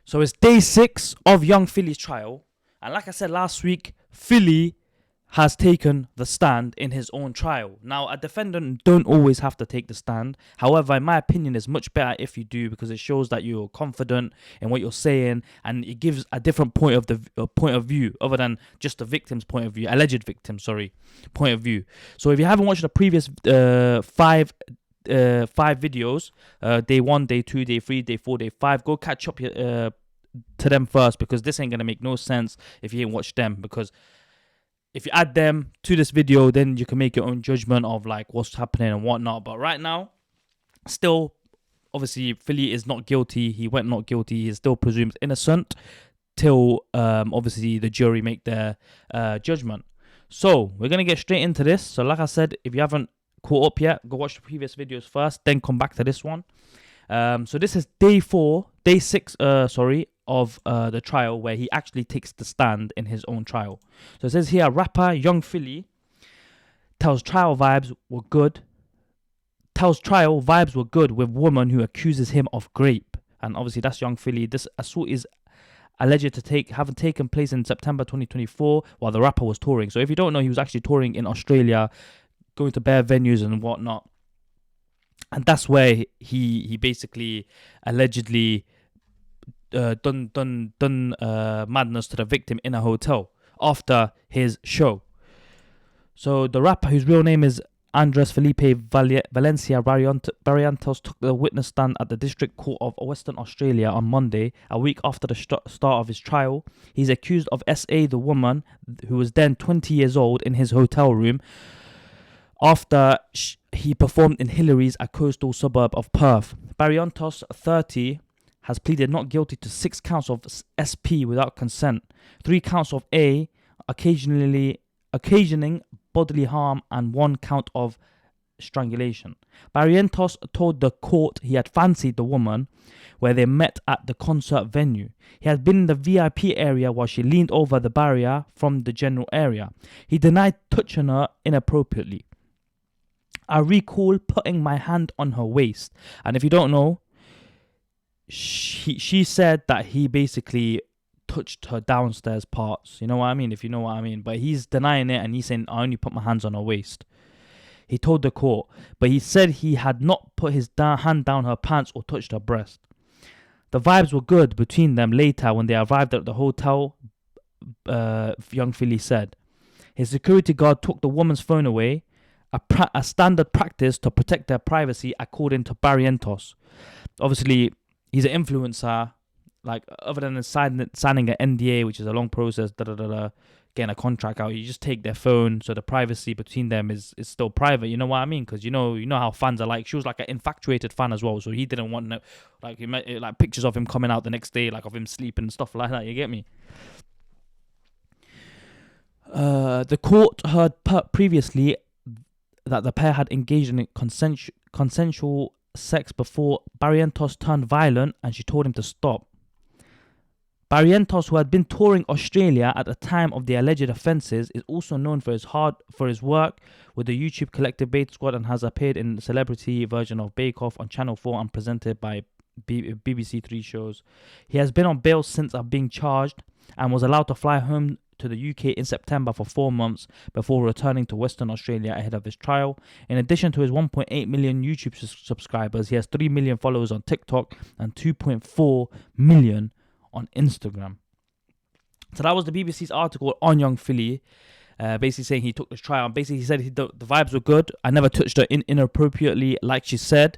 So it's day 6 of young Philly's trial. And like I said last week, Philly has taken the stand in his own trial. Now, a defendant don't always have to take the stand. However, in my opinion, it's much better if you do, because it shows that you're confident in what you're saying, and it gives a different point of view other than just the victim's point of view, alleged victim, point of view. So if you haven't watched the previous five videos, day 1, day 2, day 3, day 4, day 5, go catch up to them first, because this ain't gonna make no sense if you ain't watched them, because if you add them to this video, then you can make your own judgment of like what's happening and whatnot. But right now, still, obviously, Philly is not guilty. He went not guilty. He's still presumed innocent till obviously the jury make their judgment. So we're gonna get straight into this. So like I said, if you haven't caught up yet, go watch the previous videos first, then come back to this one. So this is day 6, of the trial, where he actually takes the stand in his own trial. So it says here, rapper Young Philly tells trial vibes were good with woman who accuses him of rape. And obviously that's Young Philly. This assault is alleged to have taken place in September 2024 while the rapper was touring. So if you don't know, he was actually touring in Australia, going to bare venues and whatnot. And that's where he basically allegedly done madness to the victim in a hotel after his show. So the rapper, whose real name is Andres Felipe Valencia Barrientos, took the witness stand at the District Court of Western Australia on Monday, a week after the start of his trial. He's accused of SA, the woman, who was then 20 years old, in his hotel room after he performed in Hillary's, a coastal suburb of Perth. Barrientos, 30, has pleaded not guilty to 6 counts of SP without consent, 3 counts of A, occasioning bodily harm, and 1 count of strangulation. Barrientos told the court he had fancied the woman, where they met at the concert venue. He had been in the VIP area while she leaned over the barrier from the general area. He denied touching her inappropriately. I recall putting my hand on her waist. And if you don't know, she said that he basically touched her downstairs parts. You know what I mean? If you know what I mean. But he's denying it, and he's saying, I only put my hands on her waist. He told the court. But he said he had not put his hand down her pants or touched her breast. The vibes were good between them later when they arrived at the hotel, Young Philly said. His security guard took the woman's phone away, a standard practice to protect their privacy, according to Barrientos. Obviously, he's an influencer. Like, other than signing an NDA, which is a long process, getting a contract out, you just take their phone, so the privacy between them is still private. You know what I mean? Because you know how fans are like. She was like an infatuated fan as well, so he didn't want like pictures of him coming out the next day, like of him sleeping and stuff like that. You get me? The court heard previously that the pair had engaged in consensual sex before Barrientos turned violent, and she told him to stop. Barrientos, who had been touring Australia at the time of the alleged offences, is also known for his work with the YouTube collective Bait Squad, and has appeared in the celebrity version of Bake Off on Channel 4 and presented by BBC 3 shows. He has been on bail since being charged, and was allowed to fly home to the UK in September for 4 months before returning to Western Australia ahead of his trial. In addition to his 1.8 million YouTube subscribers, he has 3 million followers on TikTok and 2.4 million on Instagram. So that was the BBC's article on Young Philly, basically saying he took this trial. And basically he said the vibes were good. I never touched her inappropriately, like she said.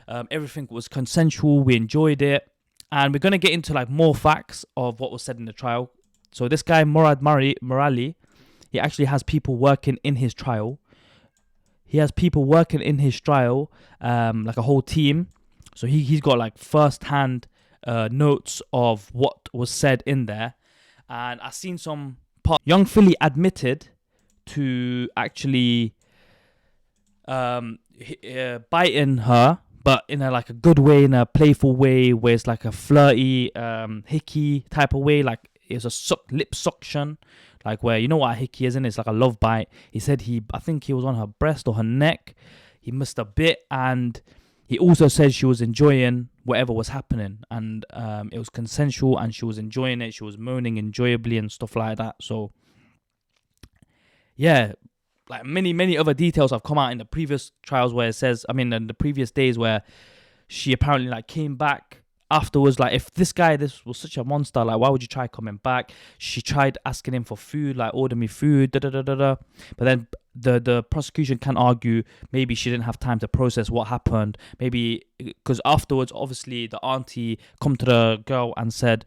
Everything was consensual. We enjoyed it. And we're going to get into like more facts of what was said in the trial. So this guy, Murad Morali, he actually has people working in his trial. Like a whole team. So he's got like first-hand notes of what was said in there. And I've seen some part. Young Philly admitted to actually biting her, but in a like a good way, in a playful way, where it's like a flirty, hickey type of way. Like, it's a lip suction, like where, you know what a hickey is, and it's like a love bite. He said I think he was on her breast or her neck. He missed a bit, and he also said she was enjoying whatever was happening, and it was consensual, and she was enjoying it. She was moaning enjoyably and stuff like that. So yeah, like many other details have come out in the previous trials where it says, I mean, in the previous days, where she apparently like came back afterwards. Like, if this was such a monster, like, why would you try coming back? She tried asking him for food, like, order me food, da da da da da. But then the prosecution can argue maybe she didn't have time to process what happened. Maybe because afterwards, obviously, the auntie come to the girl and said,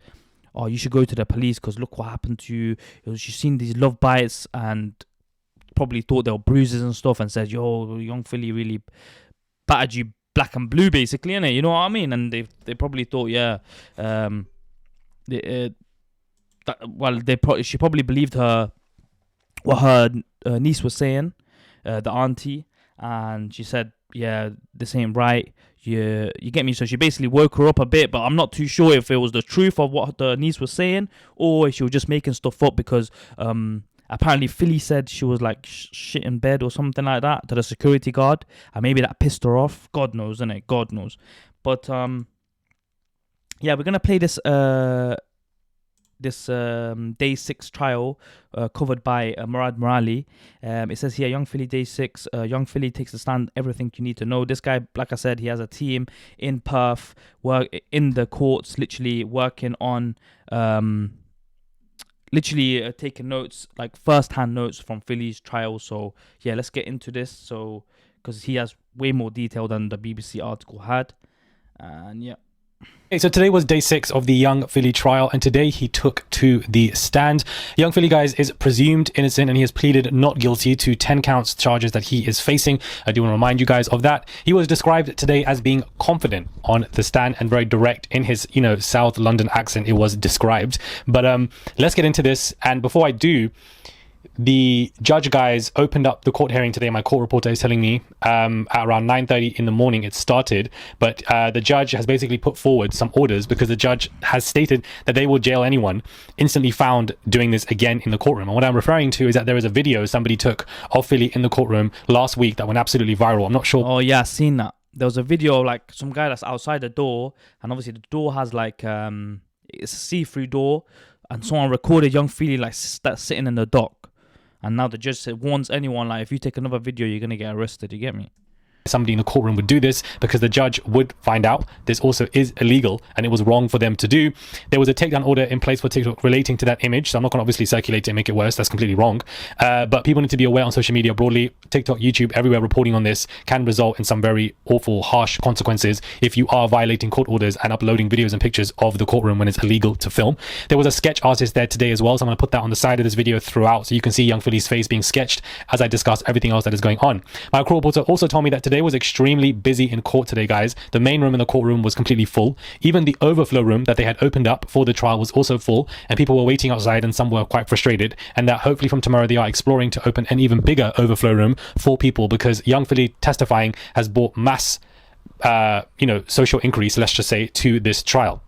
"Oh, you should go to the police because look what happened to you. She's seen these love bites and probably thought they were bruises and stuff, and said, yo, young Philly really battered you black and blue, basically, innit? You know what I mean?" And they probably thought, yeah, she probably believed her, what her niece was saying, the auntie, and she said, yeah, this ain't right. You get me? So she basically woke her up a bit, but I'm not too sure if it was the truth of what the niece was saying, or if she was just making stuff up, because apparently Philly said she was like shit in bed or something like that to the security guard, and maybe that pissed her off. God knows, innit? God knows. But yeah, we're gonna play this day 6 trial covered by Murad Morali. It says here, Young Philly day 6. Young Philly takes the stand. Everything you need to know. This guy, like I said, he has a team in Perth, work in the courts, literally working on taking notes, like first-hand notes from Philly's trial. So yeah, let's get into this. So because he has way more detail than the BBC article had, and yeah. Okay, so today was day 6 of the Young Philly trial, and today he took to the stand. Young Philly, guys, is presumed innocent, and he has pleaded not guilty to 10 counts charges that he is facing. I do want to remind you guys of that. He was described today as being confident on the stand and very direct in his, South London accent. It was described. But let's get into this. And before I do, the judge, guys, opened up the court hearing today. My court reporter is telling me at around 9:30 in the morning it started, but the judge has basically put forward some orders, because the judge has stated that they will jail anyone instantly found doing this again in the courtroom. And what I'm referring to is that there is a video somebody took of Philly in the courtroom last week that went absolutely viral. I'm not sure. Oh yeah, I've seen that. There was a video of like some guy that's outside the door, and obviously the door has like it's a see-through door, and someone recorded Young Philly like that's sitting in the dock. And now the judge warns anyone, like, if you take another video, you're going to get arrested. You get me? Somebody in the courtroom would do this, because the judge would find out this also is illegal and it was wrong for them to do. There was a takedown order in place for TikTok relating to that image, so I'm not going to obviously circulate it and make it worse. That's completely wrong. But people need to be aware on social media broadly. TikTok, YouTube, everywhere reporting on this can result in some very awful, harsh consequences if you are violating court orders and uploading videos and pictures of the courtroom when it's illegal to film. There was a sketch artist there today as well, so I'm going to put that on the side of this video throughout, so you can see Young Philly's face being sketched as I discuss everything else that is going on. My court reporter also told me that today was extremely busy in court today, guys. The main room in the courtroom was completely full. Even the overflow room that they had opened up for the trial was also full, and people were waiting outside, and some were quite frustrated, and that hopefully from tomorrow they are exploring to open an even bigger overflow room for people, because Young Philly testifying has brought mass social increase, let's just say, to this trial.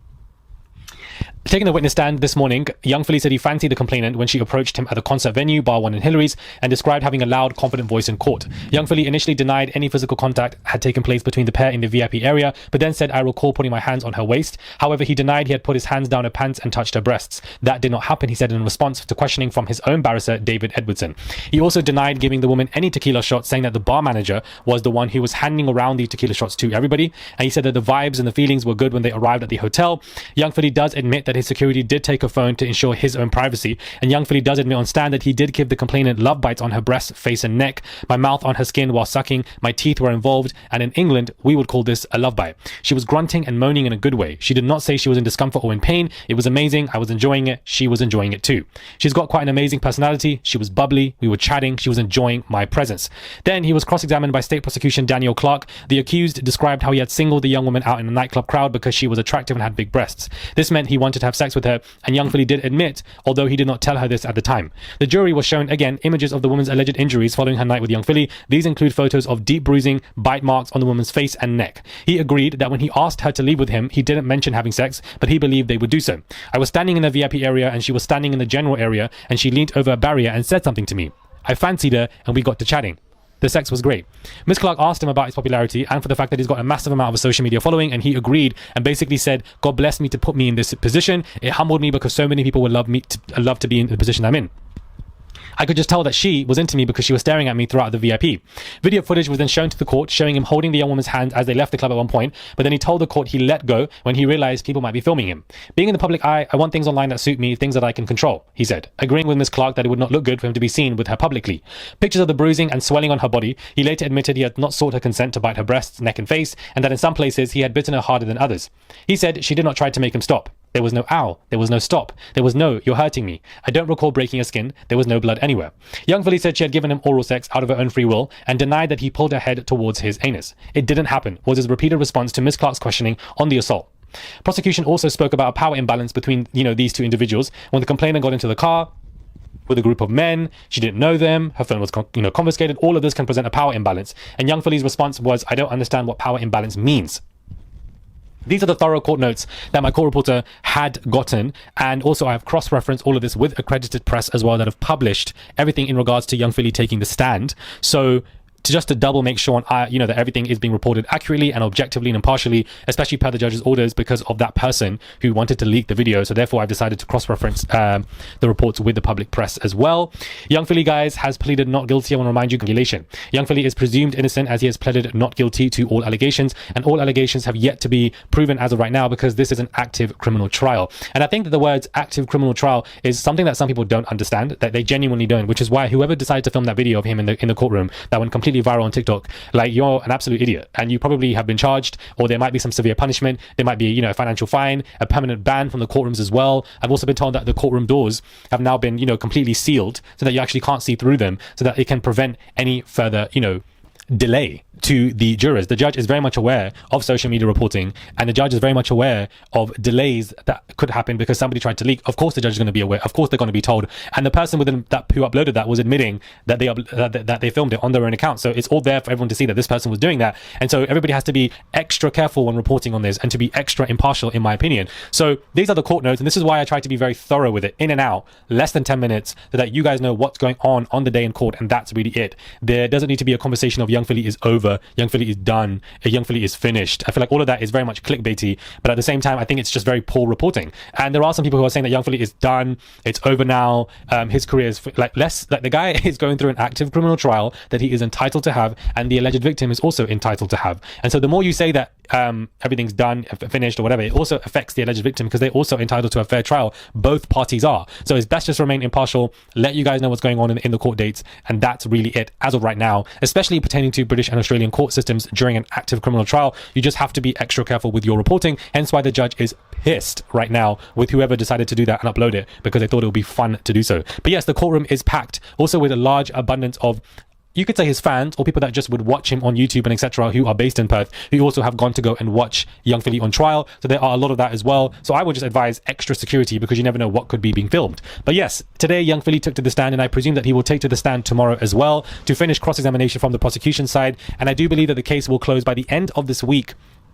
Taking the witness stand this morning, Young Philly said he fancied the complainant when she approached him at the concert venue, Bar 1 in Hillary's, and described having a loud, confident voice in court. Young Philly initially denied any physical contact had taken place between the pair in the VIP area, but then said, "I recall putting my hands on her waist." However, he denied he had put his hands down her pants and touched her breasts. That did not happen, he said, in response to questioning from his own barrister, David Edwardson. He also denied giving the woman any tequila shots, saying that the bar manager was the one who was handing around the tequila shots to everybody, and he said that the vibes and the feelings were good when they arrived at the hotel. Young Philly does admit that his security did take a phone to ensure his own privacy, and Young Philly does admit on stand that he did give the complainant love bites on her breasts, face and neck. "My mouth on her skin while sucking, my teeth were involved, and in England we would call this a love bite. She was grunting and moaning in a good way. She did not say she was in discomfort or in pain. It was amazing. I was enjoying it. She was enjoying it too. She's got quite an amazing personality. She was bubbly. We were chatting. She was enjoying my presence." Then he was cross-examined by state prosecution Daniel Clark. The accused described how he had singled the young woman out in a nightclub crowd because she was attractive and had big breasts. This meant he wanted to have sex with her, and Young Philly did admit, although he did not tell her this at the time. The jury was shown again images of the woman's alleged injuries following her night with Young Philly. These include photos of deep bruising, bite marks on the woman's face and neck. He agreed that when he asked her to leave with him, he didn't mention having sex, but he believed they would do so. "I was standing in the VIP area and she was standing in the general area, and she leaned over a barrier and said something to me. I fancied her and we got to chatting." The sex was great. Miss Clark asked him about his popularity and for the fact that he's got a massive amount of a social media following, and he agreed and basically said, God bless me to put me in this position. It humbled me because so many people would love to be in the position I'm in. I could just tell that she was into me because she was staring at me throughout the VIP. Video footage was then shown to the court, showing him holding the young woman's hand as they left the club at one point, but then he told the court he let go when he realized people might be filming him. Being in the public eye, I want things online that suit me, things that I can control, he said, agreeing with Miss Clark that it would not look good for him to be seen with her publicly. Pictures of the bruising and swelling on her body. He later admitted he had not sought her consent to bite her breasts, neck and face, and that in some places he had bitten her harder than others. He said she did not try to make him stop. There was no ow. There was no stop. There was no, you're hurting me. I don't recall breaking her skin. There was no blood anywhere. Young Philly said she had given him oral sex out of her own free will and denied that he pulled her head towards his anus. It didn't happen, was his repeated response to Miss Clark's questioning on the assault. Prosecution also spoke about a power imbalance between, these two individuals. When the complainant got into the car with a group of men, she didn't know them, her phone was confiscated. All of this can present a power imbalance. And Young Philly's response was, I don't understand what power imbalance means. These are the thorough court notes that my court reporter had gotten, and also I have cross-referenced all of this with accredited press as well that have published everything in regards to Young Philly taking the stand. So to double make sure that everything is being reported accurately and objectively and impartially, especially per the judge's orders, because of that person who wanted to leak the video. So therefore I've decided to cross-reference the reports with the public press as well. Young Philly, guys, has pleaded not guilty. I want to remind you, congratulations. Young Philly is presumed innocent as he has pleaded not guilty to all allegations, and all allegations have yet to be proven as of right now because this is an active criminal trial. And I think that the words active criminal trial is something that some people don't understand, that they genuinely don't, which is why whoever decided to film that video of him in the courtroom that went completely viral on TikTok, like, you're an absolute idiot, and you probably have been charged, or there might be some severe punishment. There might be a financial fine, a permanent ban from the courtrooms as well. I've also been told that the courtroom doors have now been completely sealed so that you actually can't see through them, so that it can prevent any further delay to the jurors. The judge is very much aware of social media reporting, and the judge is very much aware of delays that could happen because somebody tried to leak. Of course the judge is going to be aware. Of course they're going to be told. And the person who uploaded that was admitting that they filmed it on their own account. So it's all there for everyone to see that this person was doing that. And so everybody has to be extra careful when reporting on this and to be extra impartial, in my opinion. So these are the court notes, and this is why I try to be very thorough with it, in and out, less than 10 minutes, so that you guys know what's going on the day in court, and that's really it. There doesn't need to be a conversation of Young Philly is over, Young Philly is done, Young Philly is finished. I feel like all of that is very much clickbaity, but at the same time I think it's just very poor reporting. And there are some people who are saying that Young Philly is done, it's over now, his career is the guy is going through an active criminal trial that he is entitled to have, and the alleged victim is also entitled to have. And so the more you say that everything's done, finished, or whatever, it also affects the alleged victim because they're also entitled to a fair trial. Both parties are. So it's best just remain impartial, let you guys know what's going on in the court dates, and that's really it as of right now, especially pertaining to British and Australian court systems during an active criminal trial. You just have to be extra careful with your reporting, hence why the judge is pissed right now with whoever decided to do that and upload it, because they thought it would be fun to do so. But yes, the courtroom is packed, also with a large abundance of, you could say, his fans or people that just would watch him on YouTube and etc., who are based in Perth, who also have gone to go and watch Young Philly on trial. So there are a lot of that as well. So I would just advise extra security because you never know what could be being filmed. But yes, today Young Philly took to the stand, and I presume that he will take to the stand tomorrow as well to finish cross-examination from the prosecution side. And I do believe that the case will close by the end of this week.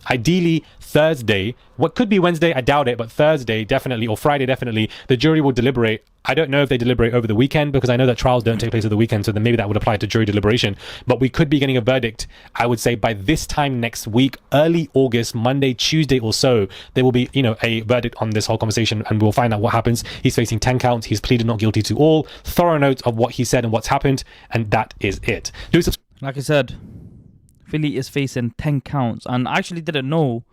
Ideally Thursday, what could be Wednesday, I doubt it, but Thursday definitely, or Friday definitely, the jury will deliberate. I don't know if they deliberate over the weekend, because I know that trials don't take place over the weekend, so then maybe that would apply to jury deliberation. But we could be getting a verdict, I would say, by this time next week, early August, Monday, Tuesday or so. There will be, a verdict on this whole conversation, and we'll find out what happens. He's facing 10 counts. He's pleaded not guilty to all. Thorough notes of what he said and what's happened, and that is it. Like I said, Philly is facing 10 counts, and I actually didn't know.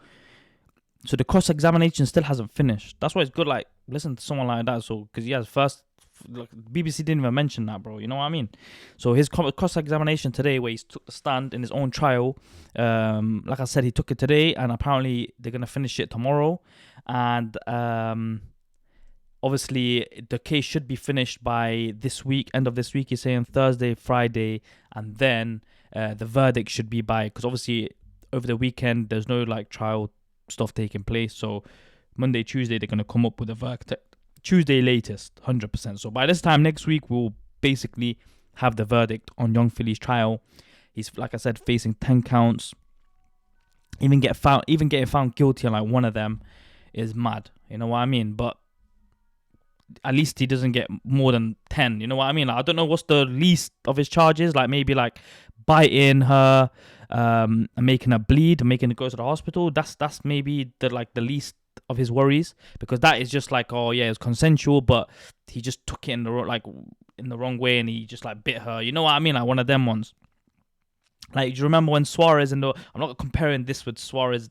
So the cross-examination still hasn't finished. That's why it's good, like, listen to someone like that. So, because BBC didn't even mention that, bro. You know what I mean? So his cross-examination today, where he took the stand in his own trial, like I said, he took it today, and apparently they're going to finish it tomorrow. And obviously the case should be finished by this week, end of this week. He's saying Thursday, Friday, and then the verdict should be by, because obviously over the weekend there's no trial stuff taking place, so Monday, Tuesday they're going to come up with a verdict. Tuesday latest, 100%. So by this time next week we'll basically have the verdict on Young Philly's trial. He's, like I said, facing 10 counts. Even getting found guilty on one of them is mad, you know what I mean? But at least he doesn't get more than 10, you know what I mean? I don't know what's the least of his charges, maybe biting her, and making her bleed, and making her go to the hospital, that's maybe the least of his worries, because that is just like, oh yeah, it's consensual, but he just took it in the wrong way, and he just like bit her. You know what I mean? Like one of them ones. Like, do you remember when Suarez I'm not comparing this with Suarez,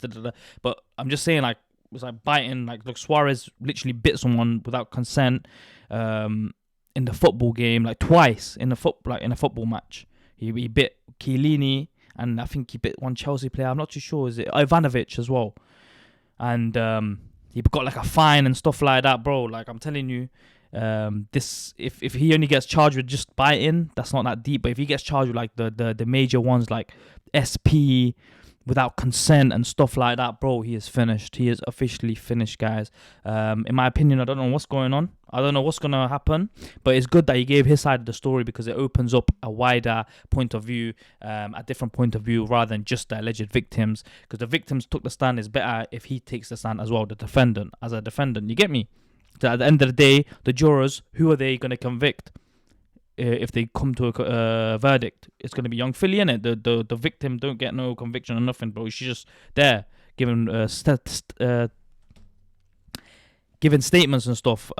but I'm just saying, like, it was like biting. Like, look, Suarez literally bit someone without consent, in the football game, like twice in a football match. He bit Chiellini, and I think he bit one Chelsea player. I'm not too sure. Is it Ivanovic as well? And he got like a fine and stuff like that, bro. Like, I'm telling you, this if he only gets charged with just biting, that's not that deep. But if he gets charged with like the major ones, like SP without consent and stuff like that, bro, he is finished. He is officially finished, guys. In my opinion, I don't know what's going on. I don't know what's gonna happen, but it's good that he gave his side of the story, because it opens up a wider point of view, a different point of view, rather than just the alleged victims. Because the victims took the stand, it's better if he takes the stand as well, the defendant, as a defendant. You get me? So at the end of the day, the jurors, who are they gonna convict? If they come to a verdict, it's going to be young Philly, innit? The victim don't get no conviction or nothing, bro. She's just there giving giving statements and stuff,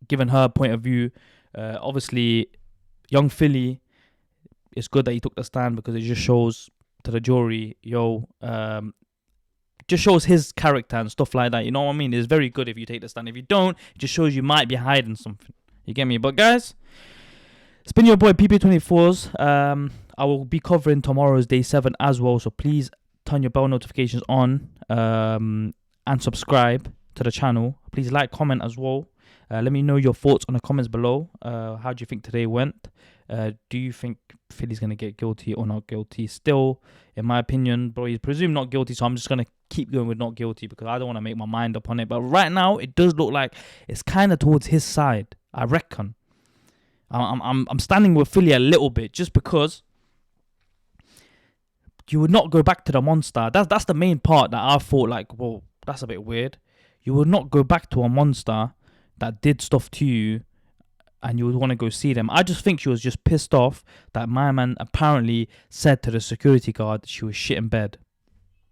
giving her point of view. Obviously, young Philly, it's good that he took the stand, because it just shows to the jury, just shows his character and stuff like that. You know what I mean? It's very good if you take the stand. If you don't, it just shows you might be hiding something. You get me? But guys, it's been your boy PP24s. I will be covering tomorrow's day 7 as well, so please turn your bell notifications on, and subscribe to the channel. Please like, comment as well. Let me know your thoughts on the comments below. How do you think today went? Do you think Philly's going to get guilty or not guilty? Still, in my opinion, bro, he's presumed not guilty, so I'm just going to keep going with not guilty, because I don't want to make my mind up on it. But right now, it does look like it's kind of towards his side, I reckon. I'm standing with Philly a little bit, just because you would not go back to the monster. That's the main part that I thought, like, well, that's a bit weird. You would not go back to a monster that did stuff to you, and you would want to go see them. I just think she was just pissed off that my man apparently said to the security guard she was shit in bed.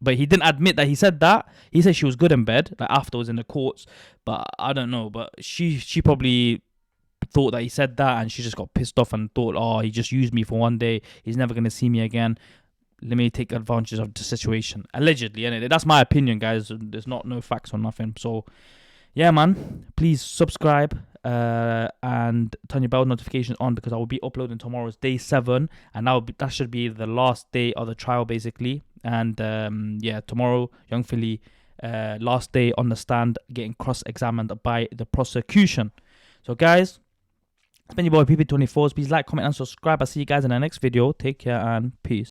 But he didn't admit that he said that. He said she was good in bed, like afterwards in the courts. But I don't know. But she probably thought that he said that, and she just got pissed off and thought, oh, he just used me for one day. He's never going to see me again. Let me take advantage of the situation. Allegedly, anyway. That's my opinion, guys. There's no facts or nothing. So, yeah, man. Please subscribe and turn your bell notifications on, because I will be uploading tomorrow's day 7. And that should be the last day of the trial, basically. And, yeah, tomorrow, young Philly, last day on the stand, getting cross-examined by the prosecution. So, guys, it's been your boy PP24s. Please like, comment, and subscribe. I'll see you guys in the next video. Take care and peace.